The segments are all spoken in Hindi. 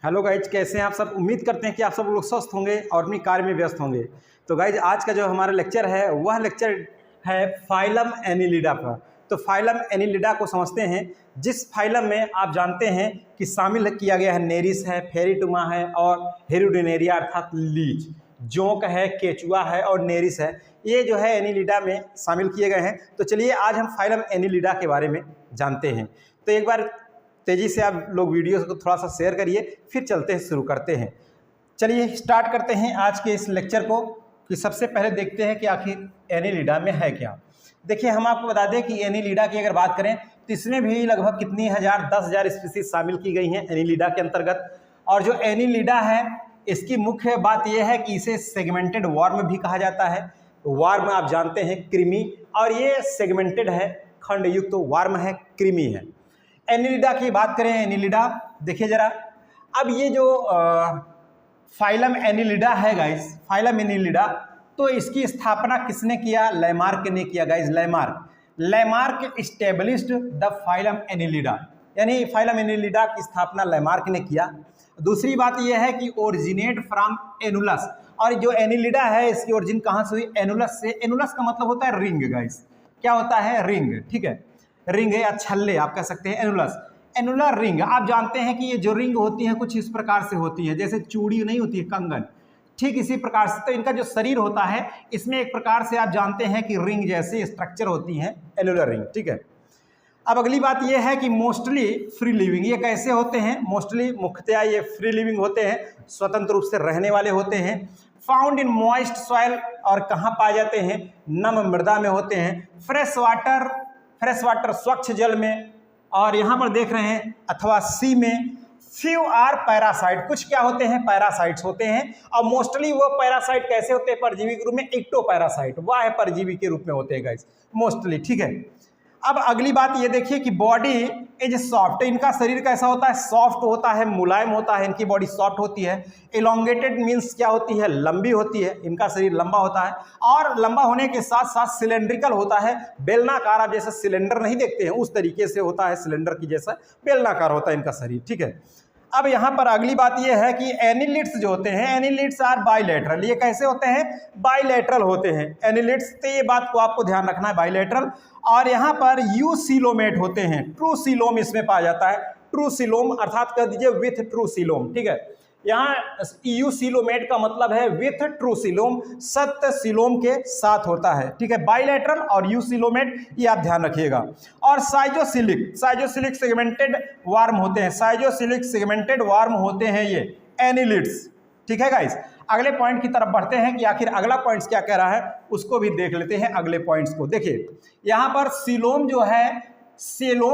हेलो गाइज, कैसे हैं आप सब। उम्मीद करते हैं कि आप सब लोग स्वस्थ होंगे और अपनी कार्य में व्यस्त होंगे। तो गाइज, आज का जो हमारा लेक्चर है वह लेक्चर है फाइलम एनिलिडा पर। तो फाइलम एनिलिडा को समझते हैं, जिस फाइलम में आप जानते हैं कि शामिल किया गया है नेरिस है, फेरिटुमा है और हेरुडिनेरिया अर्थात लीच, जोंक है, केचुआ है और नेरिस है। ये जो है एनिलिडा में शामिल किए गए हैं। तो चलिए आज हम फाइलम एनिलिडा के बारे में जानते हैं। तो एक बार तेज़ी से आप लोग वीडियो को थोड़ा सा शेयर करिए, फिर चलते हैं, शुरू करते हैं। चलिए स्टार्ट करते हैं आज के इस लेक्चर को। कि सबसे पहले देखते हैं कि आखिर एनिलिडा में है क्या। देखिए, हम आपको बता दें कि एनिलिडा की अगर बात करें तो इसमें भी लगभग कितनी 10,000 स्पीसीज शामिल की गई हैं एनिलिडा के अंतर्गत। और जो एनिलिडा है इसकी मुख्य बात यह है कि इसे सेगमेंटेड वर्म भी कहा जाता है। वर्म आप जानते हैं कृमि, और ये सेगमेंटेड है, खंडयुक्त तो वर्म है, कृमि है। एनिलिडा की बात करें, एनिलिडा देखिए जरा। अब ये जो फाइलम एनिलिडा है गाइस, फाइलम एनिलिडा, तो इसकी स्थापना किसने किया? लैमार्क ने किया guys. Lamarck established the phylum Annelida, यानी फाइलम एनिलिडा की स्थापना लैमार्क ने किया। दूसरी बात यह है कि ओरिजिनेट फ्रॉम एनुलस, और जो एनिलिडा है इसकी ओरिजिन कहाँ से हुई? एनुलस से। एनुलस का मतलब होता है रिंग गाइस। क्या होता है? रिंग, ठीक है, रिंग है या छल्ले आप कह सकते हैं। Annulus, annular ring. आप जानते हैं कि ये जो रिंग होती है कुछ इस प्रकार से होती है, जैसे चूड़ी नहीं होती है, कंगन, ठीक इसी प्रकार से। तो इनका जो शरीर होता है इसमें एक प्रकार से आप जानते हैं कि रिंग जैसे स्ट्रक्चर होती है, एनुलर रिंग, ठीक है। अब अगली बात यह है कि मोस्टली फ्री लिविंग। ये कैसे होते हैं? मोस्टली, मुख्यतया ये फ्री लिविंग होते हैं, स्वतंत्र रूप से रहने वाले होते हैं। फाउंड इन मॉइस्ट सॉइल, और कहाँ पाए जाते हैं? नम मृदा में होते हैं। फ्रेश वाटर स्वच्छ जल में, और यहाँ पर देख रहे हैं अथवा सी में। फ्यू आर पैरासाइट, कुछ क्या होते हैं? पैरासाइट्स होते हैं। और मोस्टली वो पैरासाइट कैसे होते हैं? परजीवी के रूप में, एक्टो पैरासाइट, वह है परजीवी के रूप में होते हैं गाइस, मोस्टली, ठीक है। अब अगली बात ये देखिए कि बॉडी इज सॉफ्ट। इनका शरीर कैसा होता है? सॉफ्ट होता है, मुलायम होता है, इनकी बॉडी सॉफ्ट होती है। एलोंगेटेड मीन्स क्या होती है? लंबी होती है, इनका शरीर लंबा होता है। और लंबा होने के साथ साथ सिलेंड्रिकल होता है, बेलनाकार। आप जैसे सिलेंडर नहीं देखते हैं उस तरीके से होता है, सिलेंडर की जैसा बेलनाकार होता है इनका शरीर, ठीक है। अब यहाँ पर अगली बात यह है कि एनिलिड्स जो होते हैं, एनिलिड्स आर बाइलेटरल। ये कैसे होते हैं? बाइलेटरल होते हैं एनिलिड्स। तो ये बात को आपको ध्यान रखना है, बाइलेटरल। और यहाँ पर यूसिलोमेट होते हैं, ट्रू सिलोम इसमें पाया जाता है। ट्रू सिलोम अर्थात कह दीजिए विथ ट्रू सिलोम, ठीक है। यहाँ यूसिलोमेट का मतलब है विथ ट्रू सिलोम, सत्य सिलोम के साथ होता है, ठीक है। बाइलेटरल और यूसिलोमेट, ये आप ध्यान रखिएगा। और साइजोसिलिक सेगमेंटेड वार्म होते हैं, साइजोसिलिक सेगमेंटेड वार्म होते हैं ये एनिलिड्स, ठीक है गाइस। अगले पॉइंट की तरफ बढ़ते हैं कि आखिर अगला पॉइंट्स क्या कह रहा है, उसको भी देख लेते हैं। अगले पॉइंट्स को देखिए, यहाँ पर सिलोम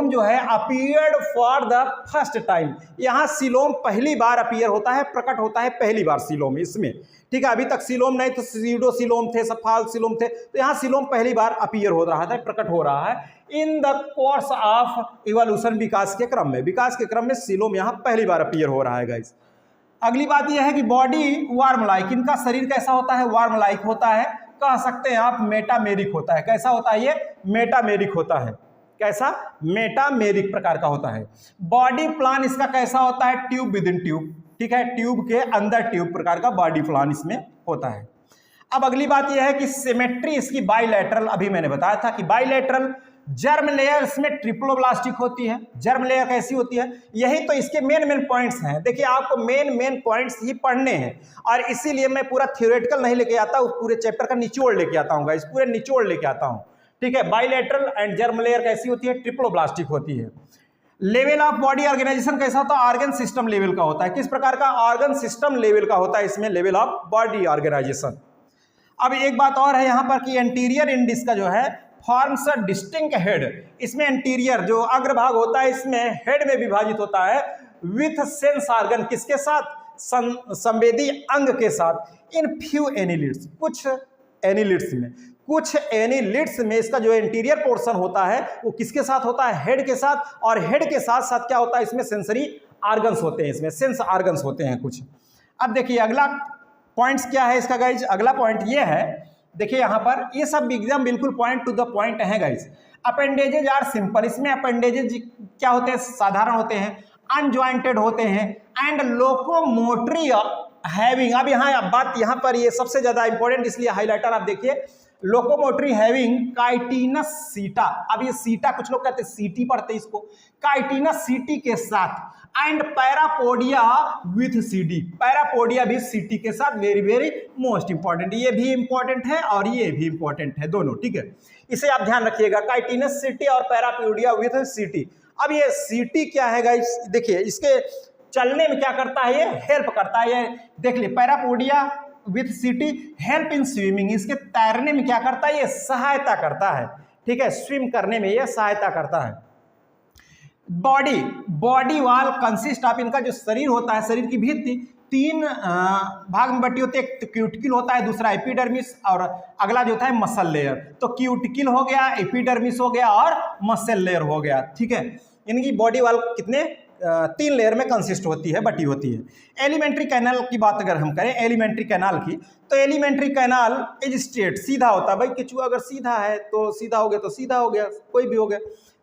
जो है appeared for the first time. यहाँ सिलोम पहली बार अपीयर होता है, प्रकट होता है पहली बार सिलोम इसमें, ठीक है। अभी तक सिलोम नहीं तो सीडो सिलोम थे, सफाल सिलोम थे, तो यहाँ सिलोम पहली बार अपीयर हो रहा है, प्रकट हो रहा है in the course of evolution. विकास के क्रम में सिलोम यहाँ पहली बार अपीयर हो रहा है गाइस। अगली बात यह है कि बॉडी वार्म लाइक, इनका शरीर कैसा होता है? वार्म लाइक होता है, कह सकते हैं आप मेटामेरिक होता है। कैसा होता है ये? मेटामेरिक होता है। कैसा? मेटामेरिक प्रकार का होता है। बॉडी प्लान इसका कैसा होता है? ट्यूब विद इन ट्यूब, ठीक है, ट्यूब के अंदर ट्यूब प्रकार का बॉडी प्लान इसमें होता है। अब अगली बात यह है कि सिमेट्री इसकी बाइलेटरल, अभी मैंने बताया था कि बाइलेटरल। जर्म लेयर इसमें ट्रिप्लोब्लास्टिक होती है। जर्म लेयर कैसी होती है? यही तो इसके मेन पॉइंट्स हैं। देखिए, आपको मेन पॉइंट्स ही पढ़ने हैं, और इसीलिए मैं पूरा थ्योरेटिकल नहीं लेके आता हूँ, पूरे चैप्टर का निचोड़ लेके आता हूँ गाइस, पूरे निचोड़ लेके आता हूँ, ठीक है। बाइलेटरल एंड जर्म लेयर कैसी होती है? ट्रिप्लोब्लास्टिक होती है। लेवल ऑफ बॉडी ऑर्गेनाइजेशन कैसा होता है? ऑर्गन सिस्टम लेवल का होता है। किस प्रकार का? ऑर्गन सिस्टम लेवल का होता है इसमें लेवल ऑफ बॉडी ऑर्गेनाइजेशन। अब एक बात और है यहाँ पर कि एंटीरियर इंडिस का जो है फॉर्म्स अ डिस्टिंक्ट हेड। इसमें एंटीरियर जो अग्रभाग होता है इसमें हेड में विभाजित होता है विथ सेंस ऑर्गन, किसके साथ? संवेदी अंग के साथ। इन फ्यू एनिलिड्स, कुछ एनिलिड्स में इसका जो एंटीरियर पोर्शन होता है वो किसके साथ होता है? हेड के साथ। और हेड के साथ साथ क्या होता है? इसमें सेंसरी ऑर्गन्स होते हैं, इसमें सेंस ऑर्गन्स होते हैं कुछ। अब देखिए अगला पॉइंट्स क्या है इसका गाइज। अगला पॉइंट ये है, देखिए यहाँ पर ये सब एकदम बिल्कुल पॉइंट टू द पॉइंट है गाइज। अपेंडेजेज आर सिंपल, इसमें अपेंडेजेज क्या होते हैं? साधारण होते हैं। अनजॉइंटेड होते हैं एंड लोकोमोटरी हैविंग, अब यहाँ बात यहाँ पर ये सबसे ज्यादा इंपॉर्टेंट इसलिए हाइलाइटर आप देखिए, लोकोमोटरी हैविंग काइटिनस सीटा, अब ये सीटा कुछ लोग कहते हैं सीटी पढ़ते हैं इसको, काइटिनस सीटी के साथ and parapodia with CD, parapodia भी सीटी के साथ, वेरी वेरी मोस्ट इंपॉर्टेंट, ये भी इंपॉर्टेंट है और ये भी इंपॉर्टेंट है दोनों, ठीक है, इसे आप ध्यान रखिएगा, काइटिनस सीटी और पैरापोडिया विथ सीटी। अब ये सीटी क्या है गाइस, देखिए इसके चलने में क्या करता है, ये हेल्प करता है, ये देख लिए पैरापोडिया विथ सीटी हेल्प इन स्विमिंग, इसके तैरने में क्या करता है, ये सहायता करता है, ठीक है, स्विम करने में ये सहायता करता है। बॉडी वॉल कंसिस्ट ऑफ, इनका जो शरीर होता है, शरीर की भित्ति तीन भाग में बटी होती है, एक तो क्यूटिकल होता है, दूसरा एपिडर्मिस और अगला जो होता है मसल लेयर, तो क्यूटिकल हो गया, एपिडर्मिस हो गया और मसल लेयर हो गया, ठीक है, इनकी बॉडी वॉल कितने तीन लेयर में कंसिस्ट होती है, बटी होती है। एलिमेंट्री कैनाल की बात अगर हम करें, एलिमेंट्री कैनाल की, तो एलिमेंट्री कैनाल इज स्ट्रेट, सीधा होता है, भाई केचुआ अगर सीधा है तो सीधा हो गया, तो सीधा हो गया, कोई भी हो गया,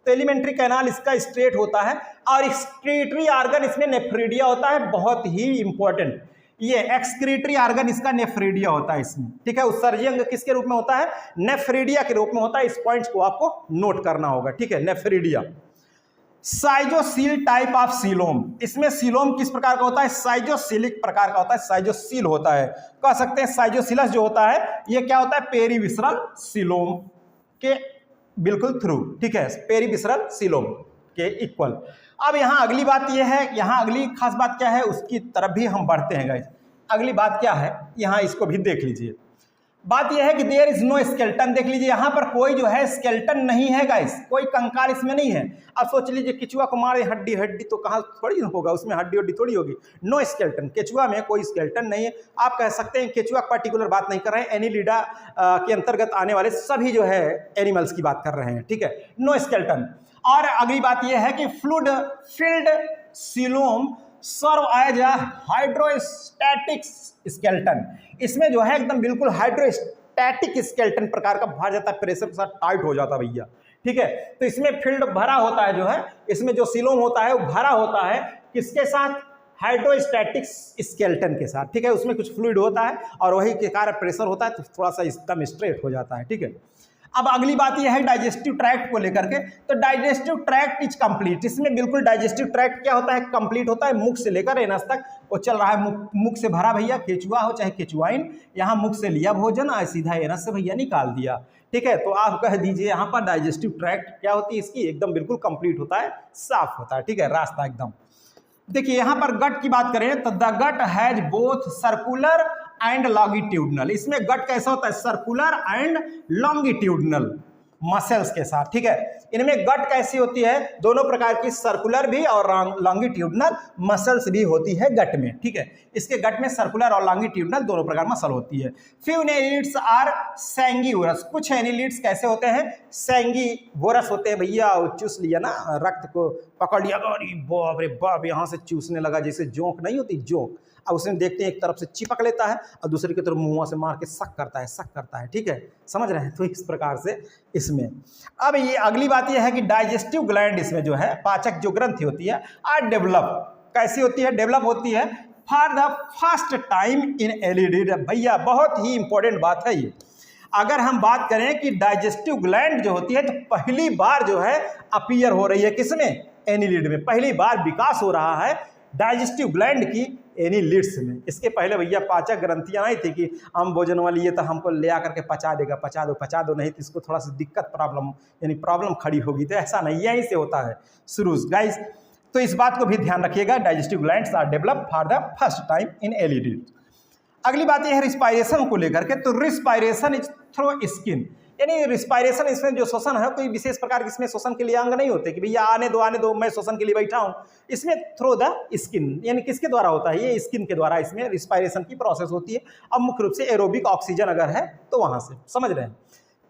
तो एलिमेंट्री कैनाल इसका स्ट्रेट होता है और एक्सक्रीटरी ऑर्गन इसमें नेफ्रिडिया होता है, बहुत ही इंपॉर्टेंट, ये एक्सक्रीटरी ऑर्गन इसका नेफ्रिडिया होता है इसमें, ठीक है, उत्सर्जी अंग किसके रूप में होता है, नेफ्रिडिया के रूप में होता है, इस पॉइंट्स को आपको नोट करना होगा, ठीक है, नेफ्रिडिया। साइजोसील टाइप ऑफ सीलोम, इसमें सीलोम किस प्रकार का होता है, साइजोसिलिक प्रकार का होता है, साइजोसील होता है, कह सकते हैं साइजोसिलस जो होता है ये क्या होता है, पेरीविसरल सीलोम के बिल्कुल थ्रू, ठीक है, पेरीविसरल सीलोम के इक्वल। अब यहाँ अगली बात ये है, यहाँ अगली खास बात क्या है उसकी तरफ भी हम बढ़ते हैं गाइस, अगली बात क्या है, यहाँ इसको भी देख लीजिए, बात यह है कि देयर इज नो स्केलेटन, देख लीजिए यहाँ पर कोई जो है स्केलेटन नहीं है गाइस, कोई कंकाल इसमें नहीं है। अब सोच लीजिए केचुआ को मारे हड्डी हड्डी तो कहाँ थोड़ी होगा, उसमें हड्डी हड्डी थोड़ी होगी, नो स्केलेटन, केचुआ में कोई स्केलेटन नहीं है। आप कह सकते हैं केचुआ पर्टिकुलर बात नहीं कर रहे हैं, एनिलिडा के अंतर्गत आने वाले सभी जो है एनिमल्स की बात कर रहे हैं, ठीक है, नो स्केलेटन। और अगली बात यह है कि fluid filled coelom serve as a hydrostatic skeleton, इसमें जो है एकदम बिल्कुल हाइड्रोस्टैटिक स्केलेटन प्रकार का भर जाता है, प्रेशर के साथ टाइट हो जाता है भैया, ठीक है, तो इसमें फील्ड भरा होता है, जो है इसमें जो सीलोम होता है वो भरा होता है किसके साथ, हाइड्रोस्टैटिक स्केलेटन के साथ, ठीक है, उसमें कुछ फ्लूइड होता है और वही के कारण प्रेशर होता है तो थोड़ा सा एकदम स्ट्रेट हो जाता है, ठीक है। अब अगली बात यह है डाइजेस्टिव ट्रैक्ट को लेकर के, तो डाइजेस्टिव ट्रैक्ट इज कंप्लीट, इसमें बिल्कुल डाइजेस्टिव ट्रैक्ट क्या होता है, कंप्लीट होता है, मुख से लेकर एनस तक वो चल रहा है, मुख से भरा भैया, केचुआ हो चाहे केचुआइन, यहाँ मुख से लिया भोजन और सीधा एनस से भैया निकाल दिया, ठीक है, तो आप कह दीजिए यहाँ पर डाइजेस्टिव ट्रैक्ट क्या होती है इसकी, एकदम बिल्कुल कंप्लीट होता है, साफ होता है, ठीक है, रास्ता एकदम। देखिए यहाँ पर गट की बात करें तो the gut has both circular and longitudinal, इसमें गट कैसा होता है, सर्कुलर एंड लॉन्गिट्यूडनल मसल्स के साथ, ठीक है, इनमें गट कैसी होती है, दोनों प्रकार की, सर्कुलर भी और लॉन्गिट्यूडनल मसल्स भी होती है गट में, ठीक है, इसके गट में सर्कुलर और लॉन्गिट्यूडनल दोनों प्रकार मसल होती है। फ्यू एनिलिड्स आर सैंगिवोरस, कुछ एनिलिड्स कैसे होते हैं, सैंगिवोरस होते हैं भैया, चूस लिया ना, रक्त को पकड़ लिया, अरे बाप रे बाप, यहाँ से चूसने लगा, जैसे जोंक नहीं होती जोंक, अब उसमें देखते हैं एक तरफ से चिपक लेता है और दूसरी की तरफ मुंह से मार के सक करता है, ठीक है, समझ रहे हैं, तो इस प्रकार से इसमें। अब ये अगली बात ये है कि डाइजेस्टिव ग्लैंड इसमें जो है, पाचक जो ग्रंथि होती है, आर डेवलप, कैसी होती है, डेवलप होती है for the first time in annelid, भैया बहुत ही इंपॉर्टेंट बात है ये। अगर हम बात करें कि डाइजेस्टिव ग्लैंड जो होती है तो पहली बार जो है अपीयर हो रही है किसमें, एनिलिड में, पहली बार विकास हो रहा है डाइजेस्टिव ग्लैंड की एनिलिड्स में। इसके पहले भैया पाचक ग्रंथियां नहीं थी कि हम भोजन वाली ये तो हमको ले आकर के पचा देगा, पचा दो नहीं तो इसको थोड़ा सा दिक्कत प्रॉब्लम यानी प्रॉब्लम खड़ी होगी, तो ऐसा नहीं, यहीं से होता है शुरू गाइस, तो इस बात को भी ध्यान रखिएगा, digestive glands are develop for the first time in annelid. अगली बात यह है रिस्पायरेशन को लेकर के, तो रिस्पायरेशन इज थ्रू स्किन, यानी रिस्पायरेशन इसमें जो श्वसन है कोई विशेष प्रकार के इसमें श्वसन के लिए अंग नहीं होते कि भैया आने दो मैं श्वसन के लिए बैठा हूं, इसमें थ्रू द स्किन, यानी किसके द्वारा होता है, ये स्किन के द्वारा इसमें रिस्पायरेशन की प्रोसेस होती है। अब मुख्य रूप से एरोबिक ऑक्सीजन अगर है तो वहां से, समझ रहे हैं।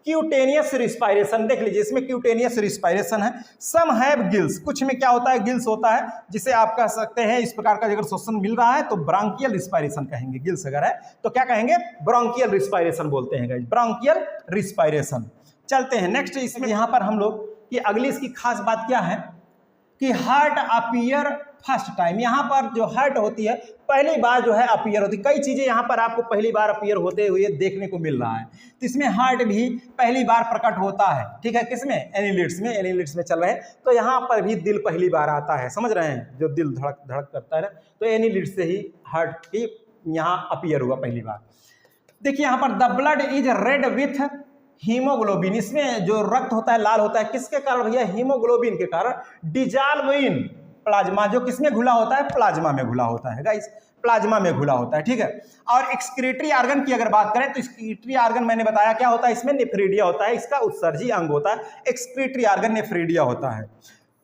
क्यूटेनियस रिस्पायरेशन देख लीजिए, इसमें क्यूटेनियस रिस्पायरेशन है, सम हैव गिल्स, कुछ में क्या होता है, गिल्स होता है, जिसे आप कह सकते हैं इस प्रकार का अगर श्वसन मिल रहा है तो ब्रांकियल रिस्पायरेशन कहेंगे, गिल्स अगर है तो क्या कहेंगे, ब्रांकियल रिस्पायरेशन बोलते हैं गाइस, ब्रांकियल रिस्पायरेशन। चलते हैं नेक्स्ट, इसमें यहाँ पर हम लोग कि अगली इसकी खास बात क्या है कि हार्ट अपीयर फर्स्ट टाइम। यहाँ पर जो हर्ट होती है पहली बार जो है अपीयर होती है। कई चीज़ें यहाँ पर आपको पहली बार अपीयर होते हुए देखने को मिल रहा है, तो इसमें हार्ट भी पहली बार प्रकट होता है। ठीक है, किसमें? एनालिड्स में। एनालिड्स में चल रहे हैं तो यहाँ पर भी दिल पहली बार आता है, समझ रहे हैं, जो दिल धड़क धड़क करता है ना, तो एनालिड्स से ही हार्ट की यहाँ अपीयर हुआ पहली बार। देखिए यहाँ पर the blood is red with haemoglobin, इसमें जो रक्त होता है लाल होता है, किसके कारण भैया? हीमोग्लोबिन के कारण। डिजॉल्व इन प्लाज्मा, जो किसमें घुला होता है? प्लाज्मा में घुला होता है गाइस, प्लाज्मा में घुला होता है। ठीक है, और एक्सक्रीटरी ऑर्गन की अगर बात करें तो एक्सक्रीटरी ऑर्गन मैंने बताया क्या होता है, इसमें नेफ्रीडिया होता है, इसका उत्सर्जी अंग होता है एक्सक्रीटरी ऑर्गन, नेफ्रीडिया होता है।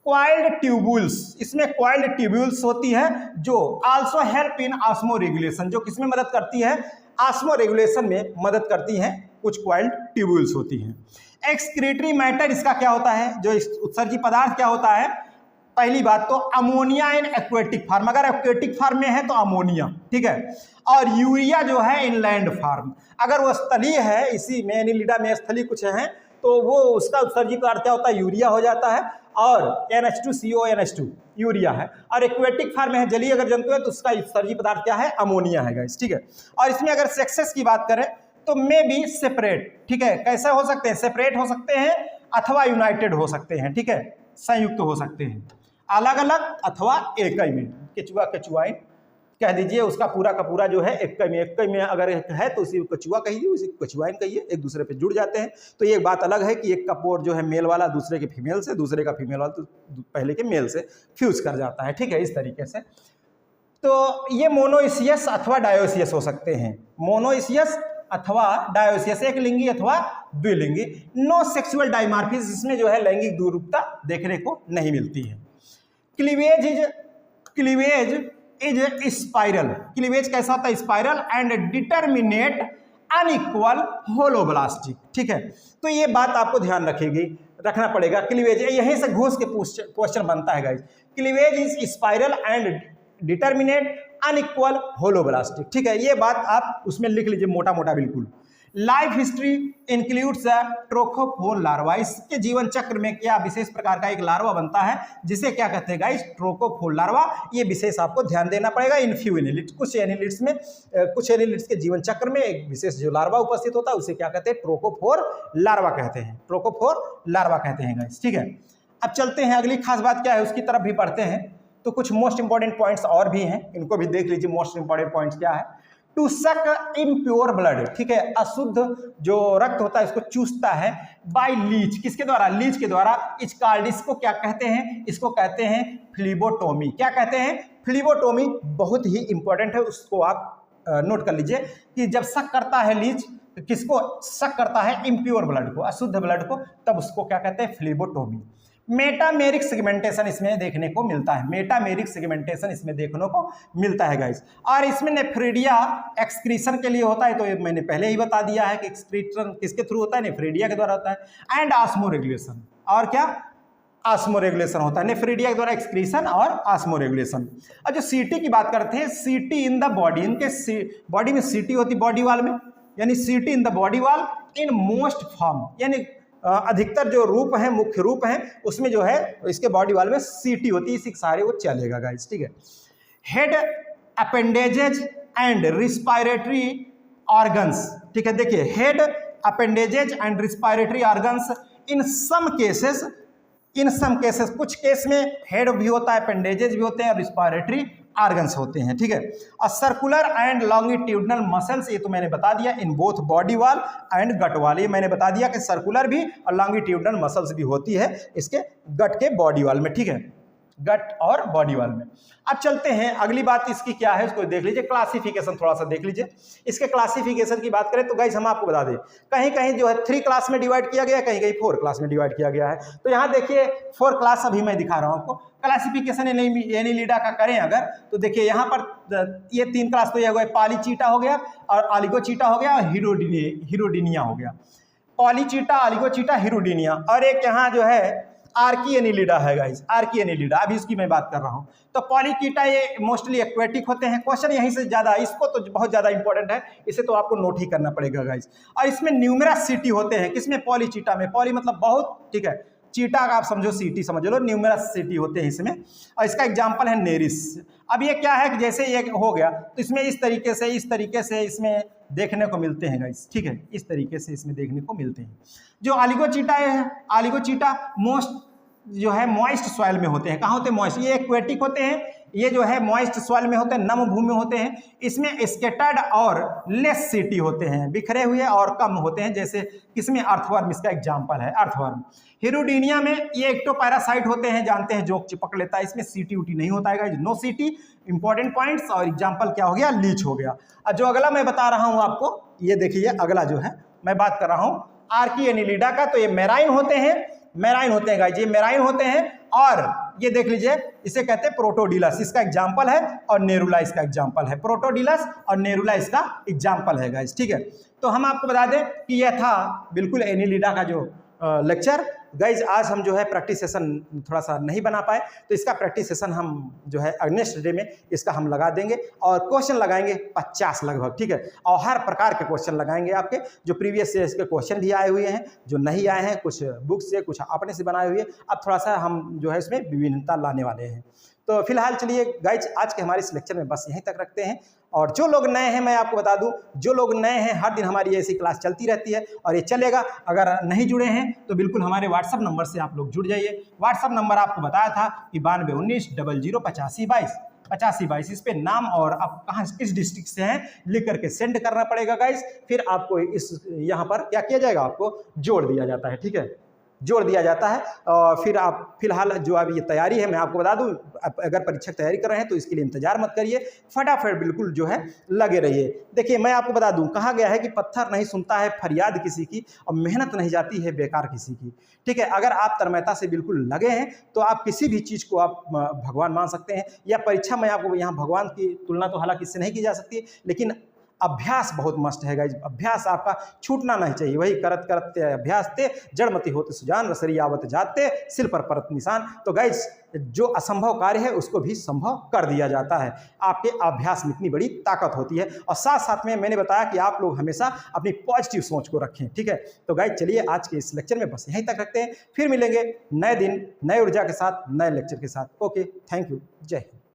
क्वाइल्ड ट्यूब्यूल्स, इसमें क्वाइल्ड ट्यूब्यूल्स होती है जो also help in osmo regulation, जो किसमें मदद करती है? ऑस्मो रेगुलेशन में मदद करती हैं, कुछ क्वाइल्ड ट्यूब्यूल्स होती हैं। एक्सक्रीटरी मैटर इसका क्या होता है, जो उत्सर्जी पदार्थ क्या होता है? पहली बात तो अमोनिया इन एक्वेटिक फार्म, अगर एक्वेटिक फार्म में है तो अमोनिया, ठीक है, और यूरिया जो है इन लैंड फार्म, अगर वो स्थलीय है, इसी में एनिलिडा में स्थलीय कुछ है तो वो उसका उत्सर्जी पदार्थ क्या होता है? यूरिया हो जाता है, और NH2CO यूरिया है। और एक्वेटिक फार्म में है, जलीय अगर जंतु है तो उसका उत्सर्जी पदार्थ क्या है? अमोनिया है गाइस। ठीक है, और इसमें अगर सेक्सेस की बात करें तो मे बी सेपरेट, ठीक है, कैसे हो सकते हैं? सेपरेट हो सकते हैं अथवा यूनाइटेड हो सकते हैं, ठीक है, संयुक्त हो सकते हैं, अलग अलग अथवा एक ही में। केचुआ केचुआइन कह दीजिए, उसका पूरा का पूरा जो है एक में अगर है तो उसी को कछुआ कहिए, उसी को कछुआइन कहिए, एक दूसरे पे जुड़ जाते हैं। तो ये बात अलग है कि एक का पोर जो है मेल वाला दूसरे के फीमेल से, दूसरे का फीमेल वाला तो पहले के मेल से फ्यूज कर जाता है। ठीक है, इस तरीके से। तो ये मोनोइसियस अथवा डायोसियस हो सकते हैं, मोनोइसियस अथवा डायोसियस, एक लिंगी अथवा द्विलिंगी। नो सेक्सुअल डाइमार्फिज्म, इसमें जो है लैंगिक द्विरूपता देखने को नहीं मिलती है। क्लीवेज इज स्पाइरल, क्लीवेज कैसा होता है? Spiral and determinate unequal holoblastic. ठीक है, तो ये बात आपको ध्यान रखना पड़ेगा। क्लीवेज यहीं से घुस के क्वेश्चन बनता है guys. Cleavage is spiral and determinate unequal holoblastic. ठीक है, ये बात आप उसमें लिख लीजिए मोटा मोटा बिल्कुल। Life history includes trochophore larva, इसके जीवन चक्र में क्या विशेष प्रकार का एक लार्वा बनता है जिसे क्या कहते हैं गाइस? Trochophore larva. ये विशेष आपको ध्यान देना पड़ेगा। इन फ्यू एनिलिड्स, कुछ एनिलिड्स के जीवन चक्र में एक विशेष जो लार्वा उपस्थित होता है उसे क्या कहते हैं? ट्रोकोफोर लार्वा कहते हैं, ट्रोकोफोर लार्वा कहते हैं गाइस। ठीक है, अब चलते हैं, अगली खास बात क्या है उसकी तरफ भी पढ़ते हैं। तो कुछ मोस्ट इंपॉर्टेंट पॉइंट्स और भी हैं, इनको भी देख लीजिए। मोस्ट इंपॉर्टेंट पॉइंट्स क्या है? टू सक इम्प्योर ब्लड, ठीक है, अशुद्ध जो रक्त होता है इसको चूसता है बाय लीच, किसके द्वारा? लीच के द्वारा। इच कॉल्ड, इसको क्या कहते हैं? इसको कहते हैं फ्लीबोटोमी। क्या कहते हैं? फ्लीबोटोमी। बहुत ही इंपॉर्टेंट है, उसको आप नोट कर लीजिए कि जब शक करता है लीच, तो किसको शक करता है? इम्प्योर ब्लड को, अशुद्ध ब्लड को, तब उसको क्या कहते हैं? फ्लीबोटोमी। मेटामेरिक सेगमेंटेशन इसमें देखने को मिलता है, मेटामेरिक सेगमेंटेशन इसमें देखने को मिलता है गाइस। और इसमें नेफ्रीडिया एक्सक्रीशन के लिए होता है, तो ये मैंने पहले ही बता दिया है कि एक्सक्रीशन किसके थ्रू होता है? नेफ्रीडिया के द्वारा होता है। एंड ऑस्मो रेगुलेशन, और क्या? ऑस्मो रेगुलेशन होता है, नेफ्रीडिया के द्वारा एक्सक्रीशन और ऑस्मो रेगुलेशन। और जो सीटी की बात करते हैं, सीटी इन द बॉडी, इनके बॉडी में सीटी होती है बॉडी वाल में, यानी सीटी in the body wall in most form, यानी अधिकतर जो रूप है, मुख्य रूप है, उसमें जो है इसके बॉडी वाल में सीटी होती है, इसी सारे वो चलेगा गाइस। ठीक है, head appendages and respiratory organs. ठीक है, देखिए head appendages and respiratory organs in some cases, कुछ केस में हेड भी होता है, अपेंडेजेज भी होते हैं, और रिस्पायरेटरी ऑर्गन्स होते हैं। ठीक है, और सर्कुलर एंड लॉन्गिट्यूडनल मसल्स, ये तो मैंने बता दिया, in both body wall and gut wall. ये मैंने बता दिया कि सर्कुलर भी और लॉन्गिट्यूडनल मसल्स भी होती है इसके गट के बॉडी वाल में। ठीक है, गट और बॉडी वाल में। अब चलते हैं, अगली बात इसकी क्या है उसको देख लीजिए। क्लासिफिकेशन थोड़ा सा देख लीजिए। इसके क्लासिफिकेशन की बात करें तो गाइस हम आपको बता दें, कहीं कहीं जो है 3 क्लास में डिवाइड किया गया, कहीं कहीं 4 क्लास में डिवाइड किया गया है। तो यहाँ देखिए 4 क्लास अभी मैं दिखा रहा हूँ आपको। क्लासिफिकेशन एनिलिडा का करें अगर, तो देखिए यहाँ पर ये 3 क्लास तो ये हो गए, पॉलीचीटा हो गया, और ऑलिगोचीटा हो गया, और हीरोडिनिया हो गया। पॉलीचीटा, ऑलिगोचीटा, हीरोडिनिया, और एक यहाँ जो है आर्की एनिलिडा है गाइस, आर्की एनिलिडा, अभी इसकी मैं बात कर रहा हूं। तो पॉलीचीटा ये मोस्टली एक्वेटिक होते हैं। क्वेश्चन यहीं से ज्यादा, इसको तो बहुत ज्यादा इंपॉर्टेंट है, इसे तो आपको नोट ही करना पड़ेगा गाइस। और इसमें न्यूमेरस सिटी होते हैं, किसमें? पॉलीचीटा में। पॉली मतलब बहुत, ठीक है, चीटा का आप समझो सीटी समझ लो, न्यूमरस सीटी होते हैं इसमें। और इसका एग्जाम्पल है नेरिस। अब ये क्या है कि जैसे ये हो गया तो इसमें इस तरीके से इसमें देखने को मिलते हैं गाइस, ठीक है, इस तरीके से इसमें देखने को मिलते हैं। जो ऑलिगोचीटा है, ऑलिगोचीटा मोस्ट जो है मॉइस्ट सॉइल में होते हैं। कहाँ होते हैं? मॉइस्ट। ये एक्वेटिक होते हैं, ये जो है मॉइस्ट सॉइल में होते हैं, नम भूमि में होते हैं। इसमें स्केटर्ड और लेस सिटी होते हैं, बिखरे हुए और कम होते हैं। जैसे किसमें? अर्थवर्म इसका एग्जाम्पल है, अर्थवर्म। हिरुडीनिया में ये एक्टोपैरासाइट होते हैं, जानते हैं, जोक चिपक लेता है। इसमें सीटी उटी नहीं होता है, नो सीटी। Important points. और एग्जाम्पल क्या हो गया? लीच हो गया। और जो अगला मैं बता रहा हूं आपको, ये देखिए अगला जो है मैं बात कर रहा हूं आर्की एनिलिडा का। तो ये मेराइन होते हैं, मेराइन होते हैं गाइस, ये मेराइन होते हैं। और ये देख लीजिए, इसे कहते हैं प्रोटोडिलस, इसका एग्जाम्पल है। और नेरुला इसका एग्जाम्पल है। प्रोटोडिलस और नेरुला इसका एग्जाम्पल है गाइस, ठीक है। तो हम आपको बता दें कि यह था बिल्कुल एनिलिडा का जो लेक्चर। गाइज आज हम जो है प्रैक्टिस सेशन थोड़ा सा नहीं बना पाए, तो इसका प्रैक्टिस सेशन हम जो है नेक्स्ट डे में इसका हम लगा देंगे। और क्वेश्चन लगाएंगे 50 लगभग, ठीक है। और हर प्रकार के क्वेश्चन लगाएंगे आपके, जो प्रीवियस ईयर्स के क्वेश्चन भी आए हुए हैं, जो नहीं आए हैं, कुछ बुक से, कुछ अपने से बनाए हुए। अब थोड़ा सा हम जो है इसमें विभिन्नता लाने वाले हैं। तो फिलहाल चलिए गाइज आज के हमारे इस लेक्चर में बस यहीं तक रखते हैं। और जो लोग नए हैं, मैं आपको बता दूं, जो लोग नए हैं, हर दिन हमारी ऐसी क्लास चलती रहती है और ये चलेगा। अगर नहीं जुड़े हैं तो बिल्कुल हमारे व्हाट्सअप नंबर से आप लोग जुड़ जाइए। व्हाट्सअप नंबर आपको बताया था कि 9219008522 इस पे नाम और आप कहाँ किस डिस्ट्रिक्ट से हैं लिख करके सेंड करना पड़ेगा गाइस। फिर आपको इस यहाँ पर क्या किया जाएगा? आपको जोड़ दिया जाता है, ठीक है, जोड़ दिया जाता है। और फिर आप फिलहाल जो अभी ये तैयारी है, मैं आपको बता दूं, अगर परीक्षा की तैयारी कर रहे हैं तो इसके लिए इंतजार मत करिए, फटाफट बिल्कुल जो है लगे रहिए। देखिए मैं आपको बता दूं, कहा गया है कि पत्थर नहीं सुनता है फरियाद किसी की और मेहनत नहीं जाती है बेकार किसी की, ठीक है। अगर आप तन्मयता से बिल्कुल लगे हैं तो आप किसी भी चीज़ को आप भगवान मान सकते हैं। या परीक्षा में आपको यहाँ भगवान की तुलना तो हालांकि इससे नहीं की जा सकती, लेकिन अभ्यास बहुत मस्ट है गाइज। अभ्यास आपका छूटना नहीं चाहिए। वही करत करते अभ्यास ते जड़मती होते सुजान रसरी आवत जाते सिल पर परत निशान। तो गाइज जो असंभव कार्य है उसको भी संभव कर दिया जाता है। आपके अभ्यास में इतनी बड़ी ताकत होती है। और साथ साथ में मैंने बताया कि आप लोग हमेशा अपनी पॉजिटिव सोच को रखें, ठीक है। तो गाइज चलिए आज के इस लेक्चर में बस यहीं तक रखते हैं, फिर मिलेंगे नए दिन नए ऊर्जा के साथ, नए लेक्चर के साथ। ओके, थैंक यू, जय हिंद।